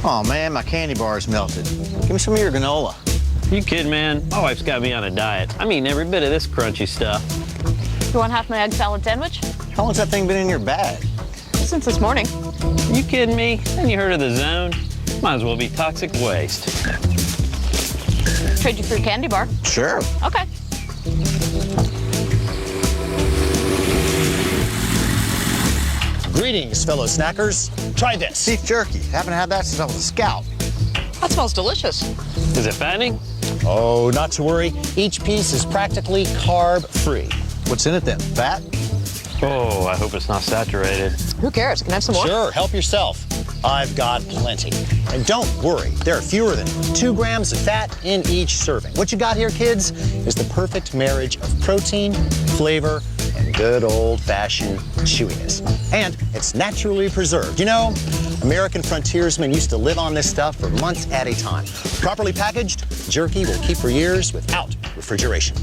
Oh man, my candy bar's melted. Give me some of your granola. You kidding, man? My wife's got me on a diet. I'm eating every bit of this crunchy stuff. You want half my egg salad sandwich? How long's that thing been in your bag? Since this morning. You kidding me? Then you heard of the zone? Might as well be toxic waste. Trade you for your candy bar. Sure. Okay. Greetings, fellow snackers. Try this. Beef jerky. Haven't had that since I was a scout. That smells delicious. Is it fattening? Oh, not to worry. Each piece is practically carb-free. What's in it then? Fat? Oh, I hope it's not saturated. Who cares? Can I have some more? Sure, help yourself. I've got plenty. And don't worry, there are fewer than 2 grams of fat in each serving. What you got here, kids, is the perfect marriage of protein, flavor, and good old-fashioned chewiness. And it's naturally preserved. You know, American frontiersmen used to live on this stuff for months at a time. Properly packaged, jerky will keep for years without refrigeration.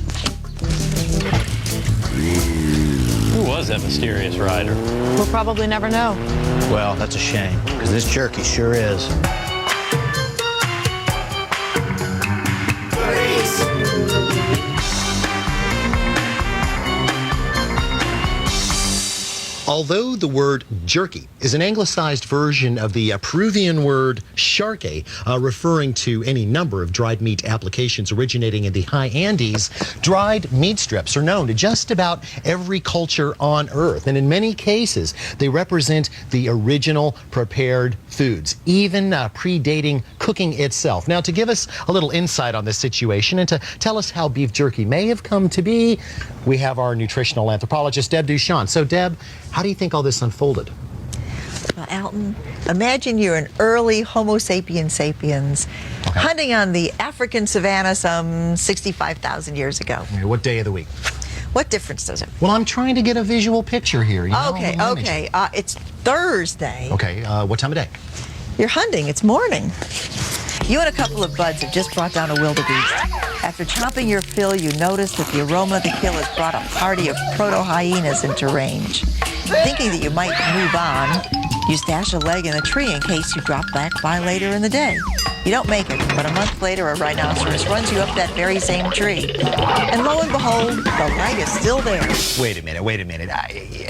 Who was that mysterious rider? We'll probably never know. Well, that's a shame, because this jerky sure is. Although the word jerky is an anglicized version of the Peruvian word charque, referring to any number of dried meat applications originating in the high Andes, dried meat strips are known to just about every culture on Earth. And in many cases, they represent the original prepared foods, even predating cooking itself. Now, to give us a little insight on this situation and to tell us how beef jerky may have come to be, we have our nutritional anthropologist, Deb Duchamp. So, Deb, how do you think all this unfolded? Well, Alton, imagine you're an early Homo sapiens sapiens hunting on the African savanna some 65,000 years ago. What day of the week? What difference does it? Well, I'm trying to get a visual picture here. You know, Okay. It's Thursday. Okay, what time of day? You're hunting. It's morning. You and a couple of buds have just brought down a wildebeest. After chomping your fill, you notice that the aroma of the kill has brought a party of proto-hyenas into range. Thinking that you might move on, you stash a leg in a tree in case you drop back by later in the day. You don't make it, but a month later, a rhinoceros runs you up that very same tree. And lo and behold, the leg is still there. Wait a minute.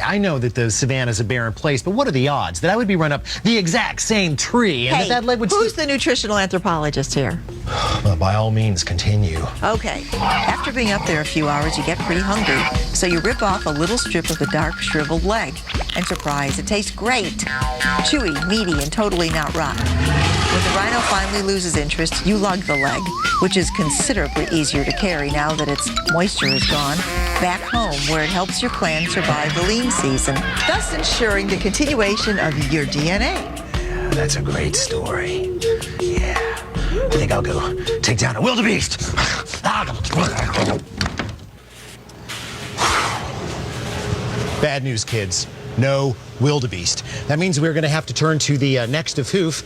I know that the savannah's a barren place, but what are the odds that I would be run up the exact same tree and that leg would... Who's the nutritional anthropologist here? Well, by all means, continue. Okay. After being up there a few hours, you get pretty hungry. So you rip off a little strip of the dark, shriveled leg. And surprise, it tastes great. Chewy, meaty, and totally not rotten. When the rhino finally loses interest, you lug the leg, which is considerably easier to carry now that its moisture is gone, back home where it helps your clan survive the lean season, thus ensuring the continuation of your DNA. That's a great story. Yeah. I think I'll go take down a wildebeest. Bad news, kids. No wildebeest. That means we're going to have to turn to the next of hoof.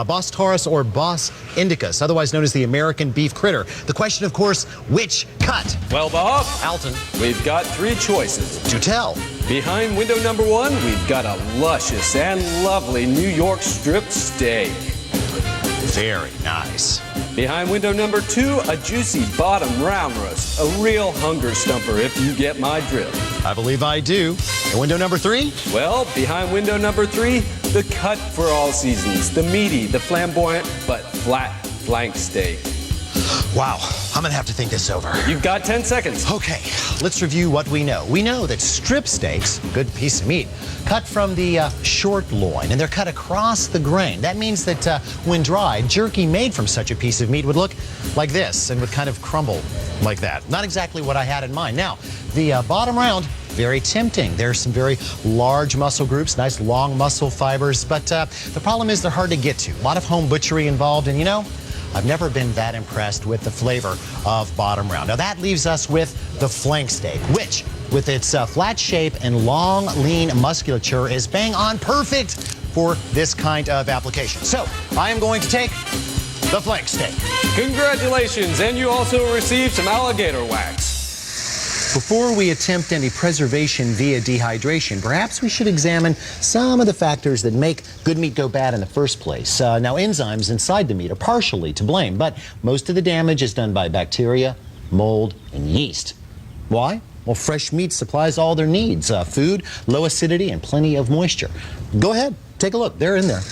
Bos taurus or Bos indicus, otherwise known as the American beef critter. The question, of course, which cut? Well, Bob, Alton, we've got 3 choices. do tell. Behind window number 1, we've got a luscious and lovely New York strip steak. Very nice. Behind window number 2, a juicy bottom round roast. A real hunger stumper, if you get my drift. I believe I do. And window number 3? Well, behind window number 3, the cut for all seasons. The meaty, the flamboyant, but flat flank steak. Wow, I'm gonna have to think this over. You've got 10 seconds. Okay, let's review what we know. We know that strip steaks, good piece of meat, cut from the short loin, and they're cut across the grain. That means that when dried, jerky made from such a piece of meat would look like this and would kind of crumble like that. Not exactly what I had in mind. Now, the bottom round, very tempting. There's some very large muscle groups, nice long muscle fibers, but the problem is they're hard to get to. A lot of home butchery involved, and you know, I've never been that impressed with the flavor of bottom round. Now that leaves us with the flank steak, which with its flat shape and long, lean musculature is bang on perfect for this kind of application. So I am going to take the flank steak. Congratulations, and you also received some alligator wax. Before we attempt any preservation via dehydration, perhaps we should examine some of the factors that make good meat go bad in the first place. Now, enzymes inside the meat are partially to blame, but most of the damage is done by bacteria, mold, and yeast. Why? Well, fresh meat supplies all their needs, food, low acidity, and plenty of moisture. Go ahead, take a look. They're in there.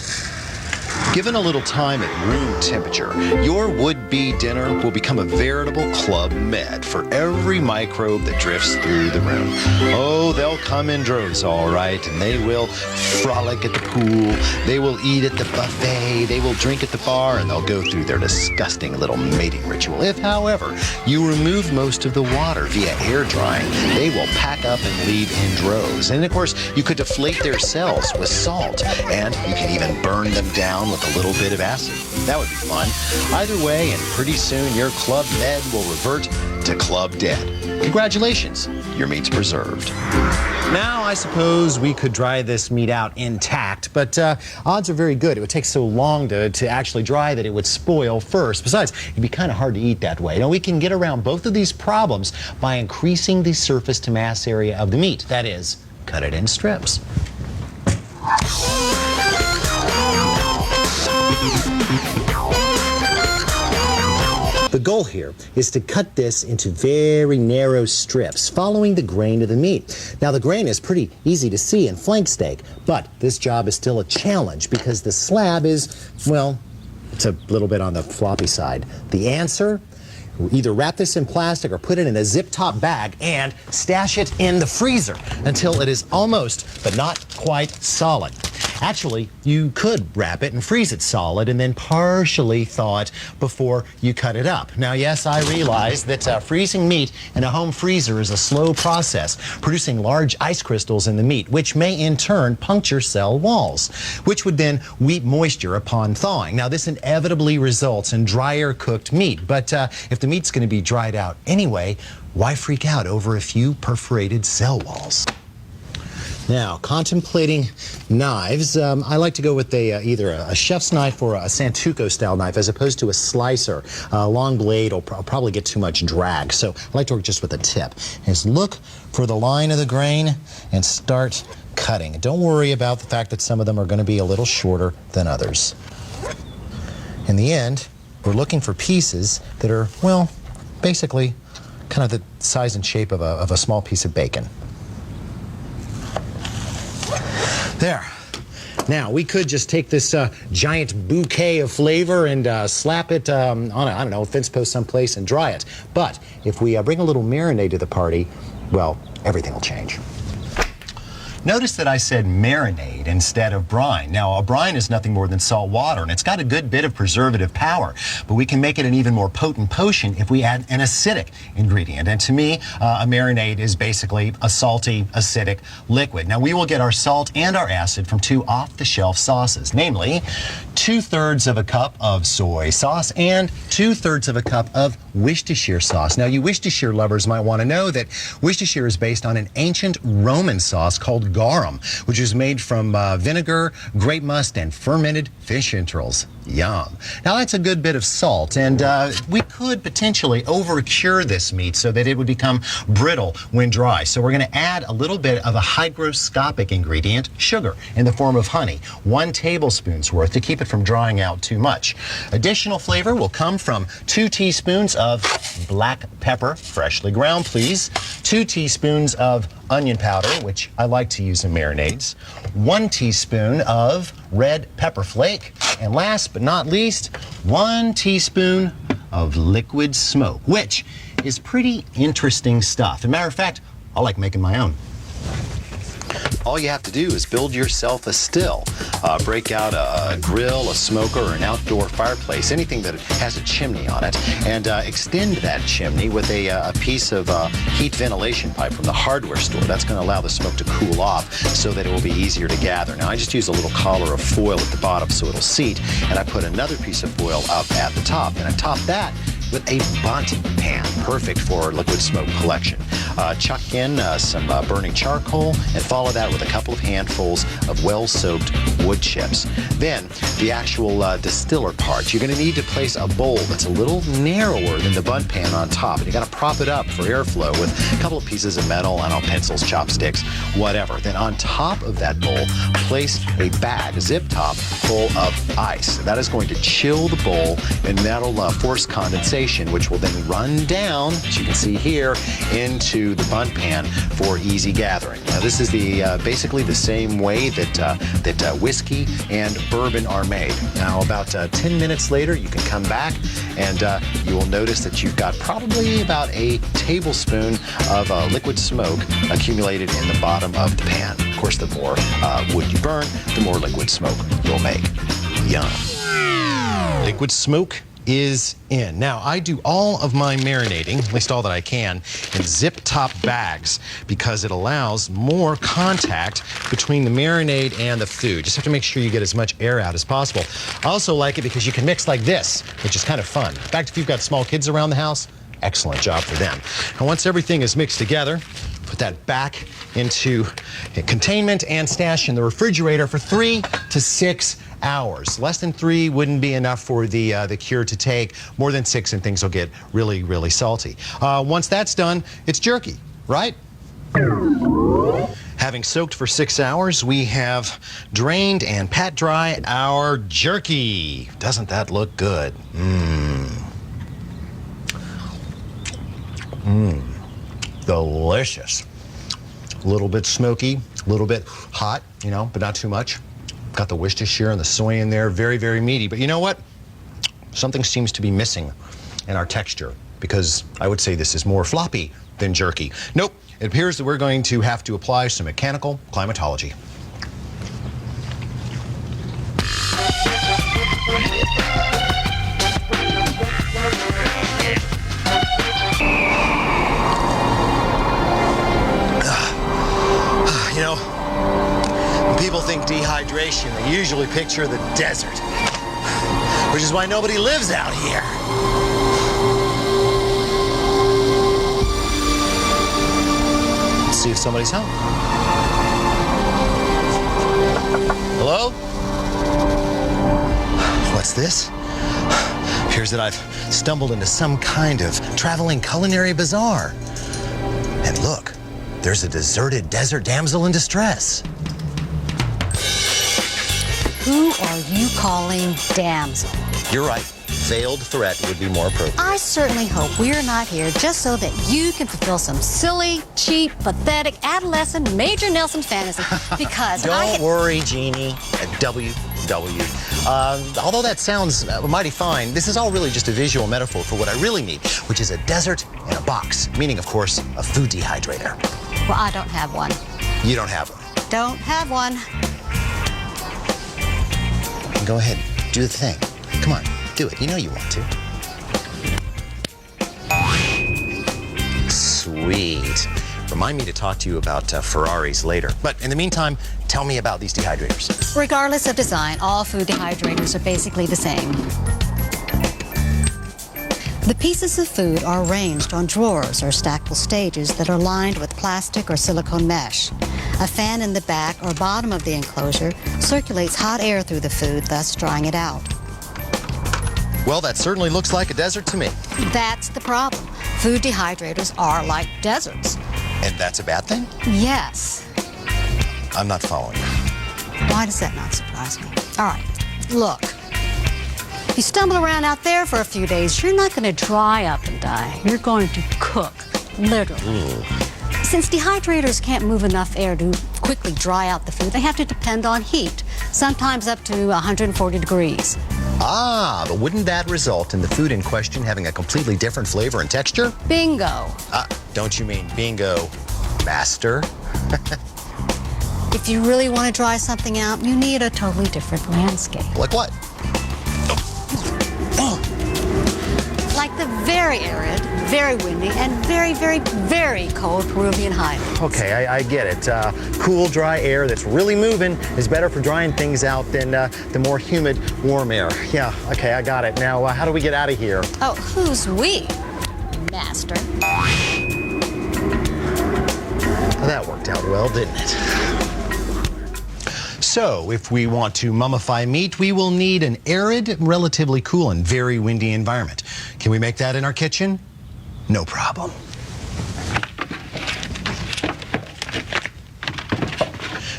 Given a little time at room temperature, your would-be dinner will become a veritable Club Med for every microbe that drifts through the room. Oh, they'll come in droves, all right, and they will frolic at the pool, they will eat at the buffet, they will drink at the bar, and they'll go through their disgusting little mating ritual. If, however, you remove most of the water via air drying, they will pack up and leave in droves. And, of course, you could deflate their cells with salt, and you can even burn them down with a little bit of acid. That would be fun. Either way, and pretty soon your Club Med will revert to Club Dead. Congratulations, your meat's preserved. Now, I suppose we could dry this meat out intact, but odds are very good. It would take so long to actually dry that it would spoil first. Besides, it'd be kind of hard to eat that way. Now, we can get around both of these problems by increasing the surface to mass area of the meat. That is, cut it in strips. The goal here is to cut this into very narrow strips, following the grain of the meat. Now, the grain is pretty easy to see in flank steak, but this job is still a challenge because the slab is, well, it's a little bit on the floppy side. The answer? Either wrap this in plastic or put it in a zip-top bag and stash it in the freezer until it is almost, but not quite, solid. Actually, you could wrap it and freeze it solid and then partially thaw it before you cut it up. Now, yes, I realize that freezing meat in a home freezer is a slow process, producing large ice crystals in the meat, which may in turn puncture cell walls, which would then weep moisture upon thawing. Now, this inevitably results in drier cooked meat, but if the meat's going to be dried out anyway, why freak out over a few perforated cell walls? Now, contemplating knives, I like to go with either a chef's knife or a Santoku-style knife as opposed to a slicer. A long blade will probably get too much drag, so I like to work just with a tip. Just look for the line of the grain and start cutting. Don't worry about the fact that some of them are going to be a little shorter than others. In the end, we're looking for pieces that are, well, basically kind of the size and shape of a small piece of bacon. There. Now, we could just take this giant bouquet of flavor and slap it on I don't know, a fence post someplace and dry it. But if we bring a little marinade to the party, well, everything will change. Notice that I said marinade instead of brine. Now, a brine is nothing more than salt water, and it's got a good bit of preservative power, but we can make it an even more potent potion if we add an acidic ingredient. And to me, a marinade is basically a salty, acidic liquid. Now, we will get our salt and our acid from two off-the-shelf sauces, namely 2/3 of a cup of soy sauce and 2/3 of a cup of Worcestershire sauce. Now, you Worcestershire lovers might want to know that Worcestershire is based on an ancient Roman sauce called garum, which is made from vinegar, grape must, and fermented fish entrails. Yum. Now, that's a good bit of salt, and we could potentially over-cure this meat so that it would become brittle when dry. So we're going to add a little bit of a hygroscopic ingredient, sugar, in the form of honey, 1 tablespoon's worth to keep it from drying out too much. Additional flavor will come from 2 teaspoons of black pepper, freshly ground, please, 2 teaspoons of onion powder, which I like to use in marinades, 1 teaspoon of red pepper flake, and last but not least, 1 teaspoon of liquid smoke, which is pretty interesting stuff. As a matter of fact, I like making my own. All you have to do is build yourself a still. Break out a grill, a smoker, or an outdoor fireplace, anything that has a chimney on it, and extend that chimney with a piece of heat ventilation pipe from the hardware store. That's going to allow the smoke to cool off so that it will be easier to gather. Now, I just use a little collar of foil at the bottom so it'll seat, and I put another piece of foil up at the top, and atop that with a bunt pan, perfect for liquid smoke collection. Chuck in some burning charcoal and follow that with a couple of handfuls of well-soaked wood chips. Then the actual distiller part. You're going to need to place a bowl that's a little narrower than the bunt pan on top, and you got to prop it up for airflow with a couple of pieces of metal, I don't know, pencils, chopsticks, whatever. Then on top of that bowl, place a bag, a zip top, full of ice. That is going to chill the bowl, and that'll force condensation, which will then run down, as you can see here, into the bunt pan for easy gathering. Now, this is the basically the same way that whiskey and bourbon are made. Now, about 10 minutes later, you can come back, and you will notice that you've got probably about a tablespoon of liquid smoke accumulated in the bottom of the pan. Of course, the more wood you burn, the more liquid smoke you'll make. Yum. Liquid smoke is in. Now, I do all of my marinating, at least all that I can, in zip-top bags because it allows more contact between the marinade and the food. Just have to make sure you get as much air out as possible. I also like it because you can mix like this, which is kind of fun. In fact, if you've got small kids around the house, excellent job for them. And once everything is mixed together, put that back into containment and stash in the refrigerator for 3 to 6 hours. Less than 3 wouldn't be enough for the cure to take. More than 6 and things will get really, really salty. Once that's done, it's jerky, right? Having soaked for 6 hours, we have drained and pat dry our jerky. Doesn't that look good? Delicious. A little bit smoky, a little bit hot, you know, but not too much. Got the Worcestershire and the soy in there, very, very meaty. But you know what? Something seems to be missing in our texture because I would say this is more floppy than jerky. Nope, it appears that we're going to have to apply some mechanical climatology. You know, when people think dehydration, they usually picture the desert, which is why nobody lives out here. Let's see if somebody's home. Hello? What's this? Appears that I've stumbled into some kind of traveling culinary bazaar. And look. There's a deserted desert damsel in distress. Who are you calling damsel? You're right. Veiled threat would be more appropriate. I certainly hope we're not here just so that you can fulfill some silly, cheap, pathetic, adolescent Major Nelson fantasy. Because Don't worry, Jeannie. Although that sounds mighty fine, this is all really just a visual metaphor for what I really need, which is a desert in a box, meaning, of course, a food dehydrator. Well, I don't have one. You don't have one. Don't have one. Go ahead, do the thing. Come on, do it. You know you want to. Sweet. Remind me to talk to you about Ferraris later. But in the meantime, tell me about these dehydrators. Regardless of design, all food dehydrators are basically the same. The pieces of food are arranged on drawers or stackable stages that are lined with plastic or silicone mesh. A fan in the back or bottom of the enclosure circulates hot air through the food, thus drying it out. Well, that certainly looks like a desert to me. That's the problem. Food dehydrators are like deserts. And that's a bad thing? Yes. I'm not following you. Why does that not surprise me? All right, look. If you stumble around out there for a few days, you're not going to dry up and die. You're going to cook, literally. Since dehydrators can't move enough air to quickly dry out the food, they have to depend on heat, sometimes up to 140 degrees. Ah, but wouldn't that result in the food in question having a completely different flavor and texture? Bingo. Don't you mean bingo, master? If you really want to dry something out, you need a totally different landscape. Like what? Like the very arid, very windy, and very, very, very cold Peruvian highlands. Okay, I get it. Cool, dry air that's really moving is better for drying things out than the more humid, warm air. Yeah, okay, I got it. Now, how do we get out of here? Oh, who's we, master? That worked out well, didn't it? So, if we want to mummify meat, we will need an arid, relatively cool, and very windy environment. Can we make that in our kitchen? No problem.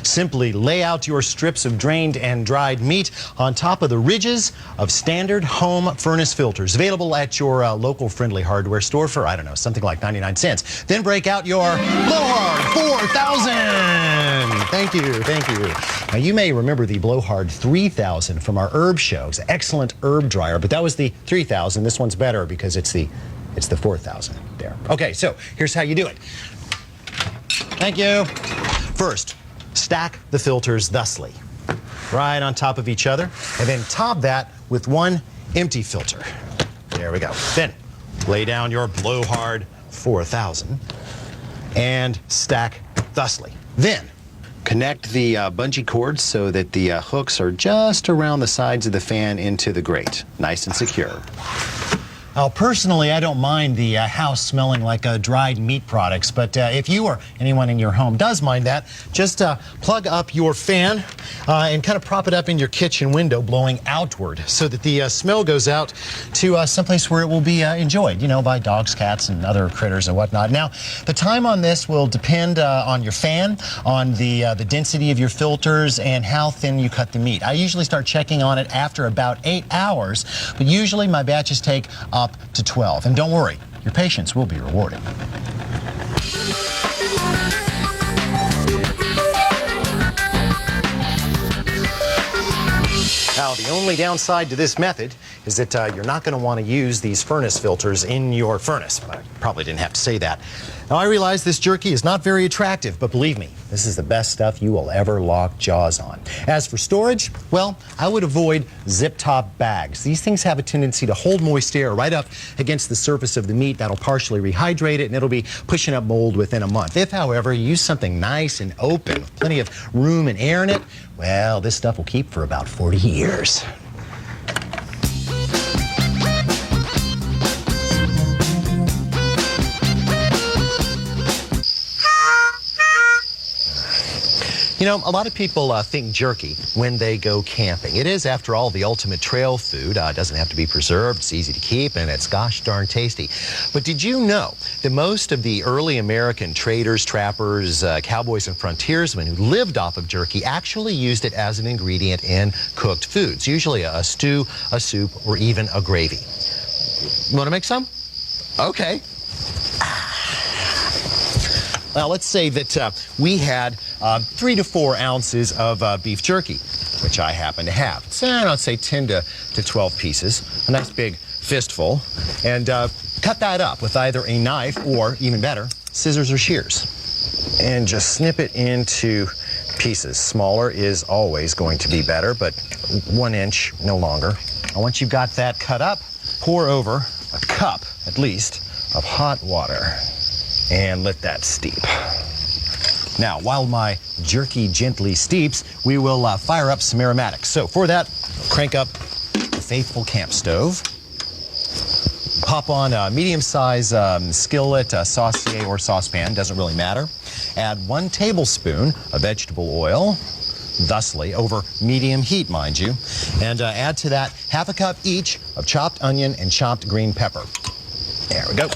Simply lay out your strips of drained and dried meat on top of the ridges of standard home furnace filters, available at your local friendly hardware store for, I don't know, something like 99 cents. Then break out your Blowhard 4000. Thank you, thank you. Now, you may remember the Blowhard 3000 from our herb shows. Excellent herb dryer, but that was the 3000. This one's better because it's the 4000 there. Okay, so here's how you do it. Thank you. First, stack the filters thusly, right on top of each other, and then top that with one empty filter. There we go. Then lay down your Blowhard 4000 and stack thusly. Then connect the bungee cords so that the hooks are just around the sides of the fan into the grate, nice and secure. Now, personally, I don't mind the house smelling like dried meat products, but if you or anyone in your home does mind that, just plug up your fan and kind of prop it up in your kitchen window, blowing outward, so that the smell goes out to someplace where it will be enjoyed, you know, by dogs, cats, and other critters and whatnot. Now, the time on this will depend on your fan, on the density of your filters, and how thin you cut the meat. I usually start checking on it after about 8 hours, but usually my batches take up to 12. And don't worry, your patience will be rewarded. Now, the only downside to this method is that you're not going to want to use these furnace filters in your furnace. I probably didn't have to say that. Now, I realize this jerky is not very attractive, but believe me, this is the best stuff you will ever lock jaws on. As for storage, well, I would avoid zip-top bags. These things have a tendency to hold moist air right up against the surface of the meat. That'll partially rehydrate it, and it'll be pushing up mold within a month. If, however, you use something nice and open, plenty of room and air in it, well, this stuff will keep for about 40 years. You know, a lot of people think jerky when they go camping. It is, after all, the ultimate trail food. It doesn't have to be preserved, it's easy to keep, and it's gosh darn tasty. But did you know that most of the early American traders, trappers, cowboys, and frontiersmen who lived off of jerky actually used it as an ingredient in cooked foods, usually a stew, a soup, or even a gravy? Want to make some? Okay. Now, let's say that we had 3 to 4 ounces of beef jerky, which I happen to have. So I'd say 10 to 12 pieces, a nice big fistful, and cut that up with either a knife or, even better, scissors or shears. And just snip it into pieces. Smaller is always going to be better, but 1 inch, no longer. And once you've got that cut up, pour over a cup, at least, of hot water. And let that steep. Now, while my jerky gently steeps, we will fire up some aromatics. So for that, crank up the faithful camp stove. Pop on a medium-sized skillet, saucier, or saucepan, doesn't really matter. Add 1 tablespoon of vegetable oil, thusly, over medium heat, mind you. And add to that ½ cup each of chopped onion and chopped green pepper. There we go.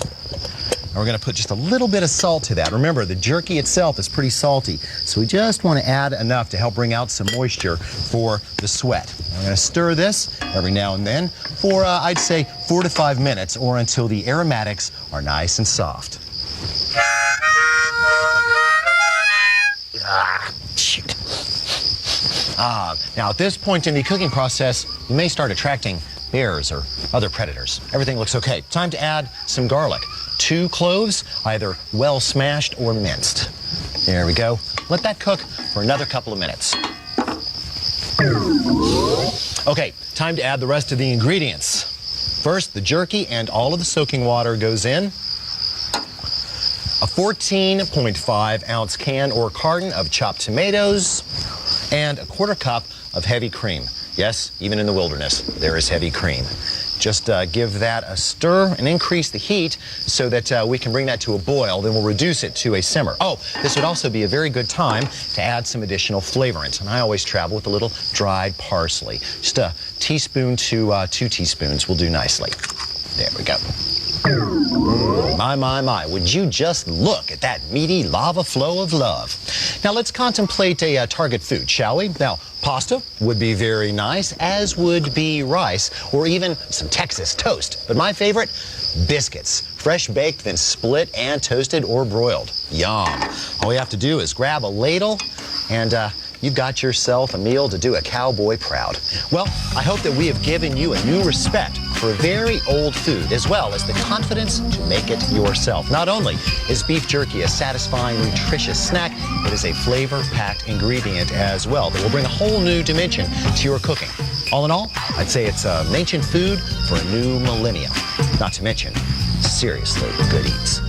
And we're going to put just a little bit of salt to that. Remember, the jerky itself is pretty salty, so we just want to add enough to help bring out some moisture for the sweat. I'm going to stir this every now and then for, I'd say, 4 to 5 minutes, or until the aromatics are nice and soft. Shoot. Now, at this point in the cooking process, you may start attracting bears or other predators. Everything looks okay. Time to add some garlic. 2 cloves, either well smashed or minced. There we go. Let that cook for another couple of minutes. Okay, time to add the rest of the ingredients. First, the jerky and all of the soaking water goes in. a 14.5-ounce can or carton of chopped tomatoes, and a 1/4 cup of heavy cream. Yes, even in the wilderness, there is heavy cream. Just give that a stir and increase the heat so that we can bring that to a boil. Then we'll reduce it to a simmer. Oh, this would also be a very good time to add some additional flavorants. And I always travel with a little dried parsley. Just a teaspoon to 2 teaspoons will do nicely. There we go. My. Would you just look at that meaty lava flow of love. Now let's contemplate a target food, shall we? Now, pasta would be very nice, as would be rice, or even some Texas toast. But my favorite, biscuits. Fresh baked, then split and toasted or broiled. Yum. All you have to do is grab a ladle and you've got yourself a meal to do a cowboy proud. Well, I hope that we have given you a new respect for a very old food, as well as the confidence to make it yourself. Not only is beef jerky a satisfying, nutritious snack, it is a flavor-packed ingredient as well that will bring a whole new dimension to your cooking. All in all, I'd say it's ancient food for a new millennium. Not to mention, seriously good eats.